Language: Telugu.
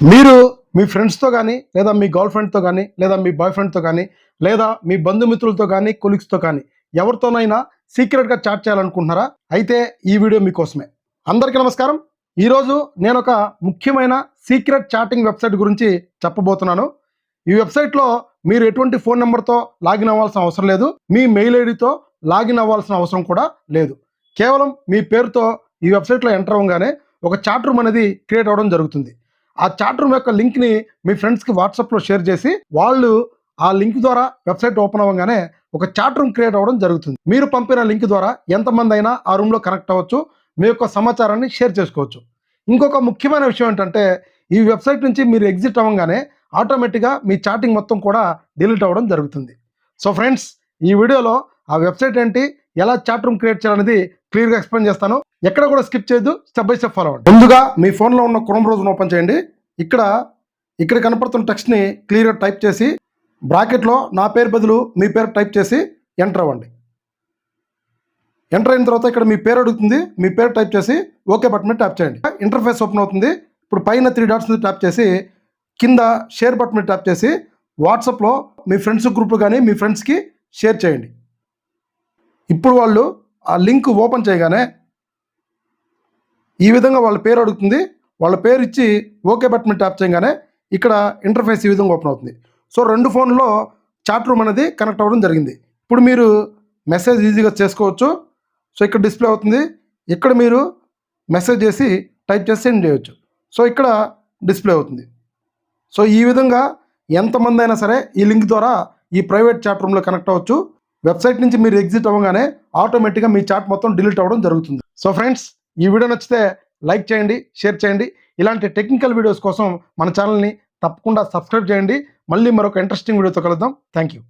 మీరు మీ ఫ్రెండ్స్తో కానీ లేదా మీ గర్ల్ ఫ్రెండ్తో కానీ లేదా మీ బాయ్ ఫ్రెండ్తో కానీ లేదా మీ బంధుమిత్రులతో కానీ కొలీగ్స్తో కానీ ఎవరితోనైనా సీక్రెట్గా చాట్ చేయాలనుకుంటున్నారా? అయితే ఈ వీడియో మీకోసమే. అందరికీ నమస్కారం. ఈరోజు నేను ఒక ముఖ్యమైన సీక్రెట్ చాటింగ్ వెబ్సైట్ గురించి చెప్పబోతున్నాను. ఈ వెబ్సైట్లో మీరు ఎటువంటి ఫోన్ నెంబర్తో లాగిన్ అవ్వాల్సిన అవసరం లేదు, మీ మెయిల్ ఐడితో లాగిన్ అవ్వాల్సిన అవసరం కూడా లేదు. కేవలం మీ పేరుతో ఈ వెబ్సైట్లో ఎంటర్ అవ్వగానే ఒక చాట్ రూమ్ అనేది క్రియేట్ అవ్వడం జరుగుతుంది. ఆ చాట్ రూమ్ యొక్క లింక్ని మీ ఫ్రెండ్స్కి వాట్సాప్లో షేర్ చేసి వాళ్ళు ఆ లింక్ ద్వారా వెబ్సైట్ ఓపెన్ అవ్వగానే ఒక చాట్ రూమ్ క్రియేట్ అవ్వడం జరుగుతుంది. మీరు పంపిన లింక్ ద్వారా ఎంతమంది అయినా ఆ రూమ్లో కనెక్ట్ అవ్వచ్చు, మీ యొక్క సమాచారాన్ని షేర్ చేసుకోవచ్చు. ఇంకొక ముఖ్యమైన విషయం ఏంటంటే, ఈ వెబ్సైట్ నుంచి మీరు ఎగ్జిట్ అవ్వగానే ఆటోమేటిక్గా మీ చాటింగ్ మొత్తం కూడా డిలీట్ అవ్వడం జరుగుతుంది. సో ఫ్రెండ్స్, ఈ వీడియోలో ఆ వెబ్సైట్ ఏంటి, ఎలా చాట్ రూమ్ క్రియేట్ చేయాలనేది క్లియర్గా ఎక్స్ప్లెయిన్ చేస్తాను. ఎక్కడ కూడా స్కిప్ చేయొద్దు, స్టెప్ బై స్టెప్ ఫాలో అవ్వండి. ముందుగా మీ ఫోన్లో ఉన్న క్రోమ్ బ్రౌజర్ని ఓపెన్ చేయండి. ఇక్కడ కనపడుతున్న టెక్స్ట్ని క్లియర్గా టైప్ చేసి బ్రాకెట్లో నా పేరు బదులు మీ పేరు టైప్ చేసి ఎంటర్ అవ్వండి. ఎంటర్ అయిన తర్వాత ఇక్కడ మీ పేరు అడుగుతుంది, మీ పేరు టైప్ చేసి ఓకే బటన్ మీద ట్యాప్ చేయండి. ఇంటర్ఫేస్ ఓపెన్ అవుతుంది. ఇప్పుడు పైన 3 డాట్స్ మీద ట్యాప్ చేసి కింద షేర్ బటన్ మీద ట్యాప్ చేసి వాట్సాప్లో మీ ఫ్రెండ్స్ గ్రూప్ కానీ మీ ఫ్రెండ్స్కి షేర్ చేయండి. ఇప్పుడు వాళ్ళు ఆ లింక్ ఓపెన్ చేయగానే ఈ విధంగా వాళ్ళ పేరు అడుగుతుంది. వాళ్ళ పేరు ఇచ్చి ఓకే బటన్ మీద ట్యాప్ చేయగానే ఇక్కడ ఇంటర్ఫేస్ ఈ విధంగా ఓపెన్ అవుతుంది. సో 2 ఫోన్లో చాట్ రూమ్ అనేది కనెక్ట్ అవ్వడం జరిగింది. ఇప్పుడు మీరు మెసేజ్ ఈజీగా చేసుకోవచ్చు. సో ఇక్కడ డిస్ప్లే అవుతుంది. ఇక్కడ మీరు మెసేజ్ చేసి టైప్ చేసి సెండ్ చేయవచ్చు. సో ఇక్కడ డిస్ప్లే అవుతుంది. సో ఈ విధంగా ఎంతమంది అయినా సరే ఈ లింక్ ద్వారా ఈ ప్రైవేట్ చాట్ రూమ్లో కనెక్ట్ అవ్వచ్చు. వెబ్సైట్ నుంచి మీరు ఎగ్జిట్ అవ్వగానే ఆటోమేటిక్గా మీ చాట్ మొత్తం డిలీట్ అవ్వడం జరుగుతుంది. సో ఫ్రెండ్స్, ఈ వీడియో నచ్చితే లైక్ చేయండి, షేర్ చేయండి. ఇలాంటి టెక్నికల్ వీడియోస్ కోసం మన ఛానల్ని తప్పకుండా సబ్స్క్రైబ్ చేయండి. మళ్ళీ మరొక ఇంట్రెస్టింగ్ వీడియోతో కలుద్దాం. Thank you.